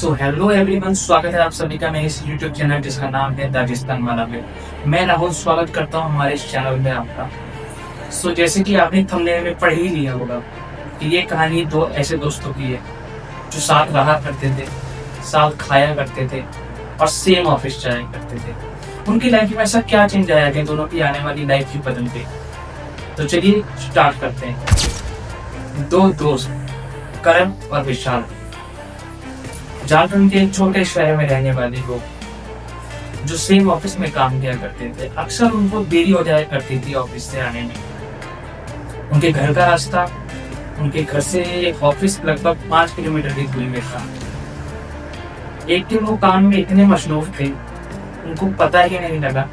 So hello everyone, स्वागत है आप सभी का मेरे इस यूट्यूब चैनल जिसका नाम है दागिस्तान वाला में। मैं राहुल स्वागत करता हूं हमारे इस चैनल में आपका। जैसे कि आपने थंबनेल में पढ़ ही लिया होगा कि ये कहानी दो ऐसे दोस्तों की है जो साथ रहा करते थे, साथ खाया करते थे और सेम ऑफिस जाया करते थे। उनकी लाइफ में ऐसा क्या चेंज आया कि दोनों की आने वाली लाइफ ही बदल गई। तो चलिए स्टार्ट करते हैं। दो दोस्त करण और विशाल झारखंड के एक छोटे शहर में रहने वाले लोग जो सेम ऑफिस में काम किया करते थे। अक्सर उनको देरी हो जाया करती थी ऑफिस से आने में। उनके घर का रास्ता उनके घर से ऑफिस लगभग 5 किलोमीटर की दूरी में था। एक दिन वो काम में इतने मशरूफ थे, उनको पता ही नहीं लगा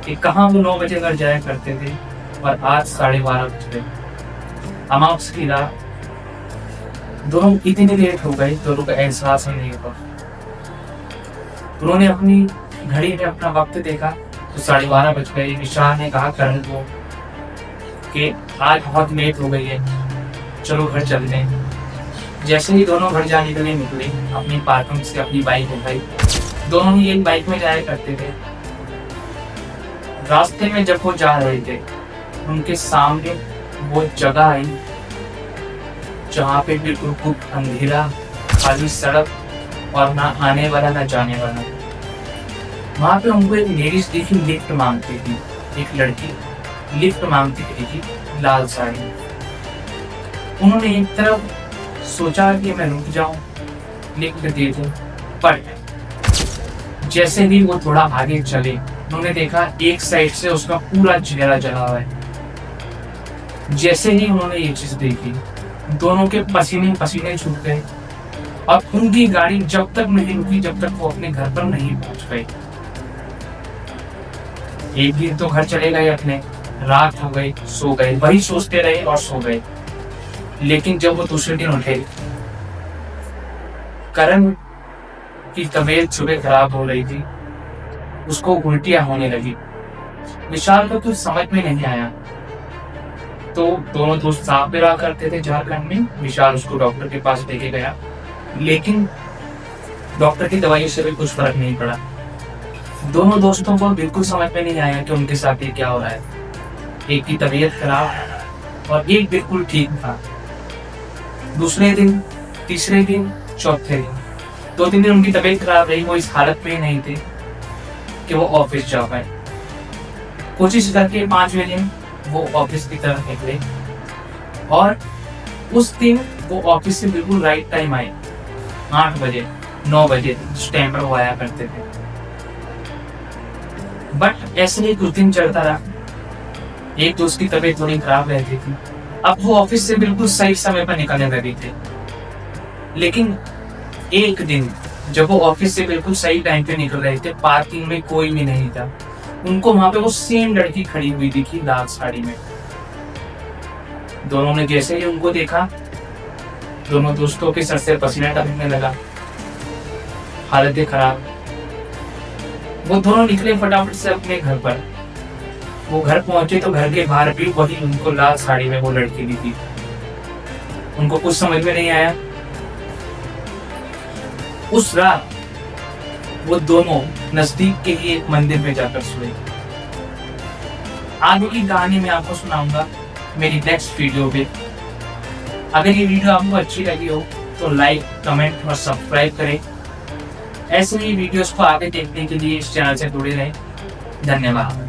कि कहाँ वो 9 बजे घर जाया करते थे और आज 12:30 बज गए। अमावस की रात दोनों इतनी लेट हो गए, दोनों का एहसास ही नहीं हुआ। उन्होंने अपनी घड़ी में अपना वक्त देखा तो 12:30 बज गए। विशाल ने कहा करण को कि आज बहुत लेट हो गई है, चलो घर चलते हैं। जैसे ही दोनों घर जाने के लिए निकले, अपनी पार्किंग से अपनी बाइक उठाई। दोनों ही एक बाइक में जाया करते थे। रास्ते में जब वो जा रहे थे, उनके सामने वो जगह आई जहाँ पे बिल्कुल खूब अंधेरा, खाली सड़क और ना आने वाला ना जाने वाला। वहां पे उनको एक लेडीज दिखी, लिफ्ट मांगती थी। एक लड़की लिफ्ट मांगती थी लाल साड़ी में। उन्होंने एक तरफ सोचा कि मैं रुक जाऊं, लिफ्ट दे दूं, पर जैसे भी वो थोड़ा आगे चले, उन्होंने देखा एक साइड से उसका पूरा चेहरा जला हुआ है। जैसे ही उन्होंने ये चीज देखी, दोनों के पसीने पसीने छूट गए और उनकी गाड़ी जब तक नहीं रुकी जब तक वो अपने घर पर नहीं पहुंच गए। एक दिन तो घर चले गए अपने, रात हो गई, सो गए, वही सोचते रहे और सो गए। लेकिन जब वो दूसरे दिन उठे, करण की तबीयत सुबह खराब हो रही थी, उसको उल्टियां होने लगी। विशाल को कुछ समझ में नहीं आया, तो दोनों दोस्त साथ में रहा करते थे झारखंड में। विशाल उसको डॉक्टर के पास लेके गया, लेकिन डॉक्टर की दवाई से भी कुछ फर्क नहीं पड़ा। दोनों दोस्तों को बिल्कुल समझ में नहीं आया कि उनके साथ ये क्या हो रहा है। एक की तबीयत खराब और एक बिल्कुल ठीक था। दूसरे दिन, तीसरे दिन, चौथे दिन, 2-3 दिन उनकी तबीयत खराब रही। वो इस हालत में नहीं थे कि वो ऑफिस जा पाए। कोशिश करके 5वें दिन वो ऑफिस की तरफ निकले और उस दिन वो ऑफिस से बिल्कुल राइट टाइम आए, 8 बजे 9 बजे जिस टाइम पर वो आया करते थे। बट ऐसे ही कुछ दिन चलता रहा। एक तो उसकी तबीयत थोड़ी खराब रहती थी। अब वो ऑफिस से बिल्कुल सही समय पर निकलने लगे थे। लेकिन एक दिन जब वो ऑफिस से बिल्कुल सही टाइम पे निकल रहे थे, पार्किंग में कोई भी नहीं था। उनको वहां पे वो सेम लड़की खड़ी हुई दिखी लाल साड़ी में। दोनों ने जैसे ही उनको देखा, दोनों दोस्तों के सर से पसीना टपकने लगा, हालतें खराब। वो दोनों निकले फटाफट से अपने घर पर। वो घर पहुंचे तो घर के बाहर भी वही उनको लाल साड़ी में वो लड़की दिखी। उनको कुछ समझ में नहीं आया। उस रात वो दोनों नजदीक के ही एक मंदिर में जाकर सोए। आगे की कहानी मैं आपको सुनाऊंगा मेरी नेक्स्ट वीडियो पे। अगर ये वीडियो आपको अच्छी लगी हो तो लाइक, कमेंट और सब्सक्राइब करें। ऐसे ही वीडियोस को आगे देखने के लिए इस चैनल से जुड़े रहें। धन्यवाद।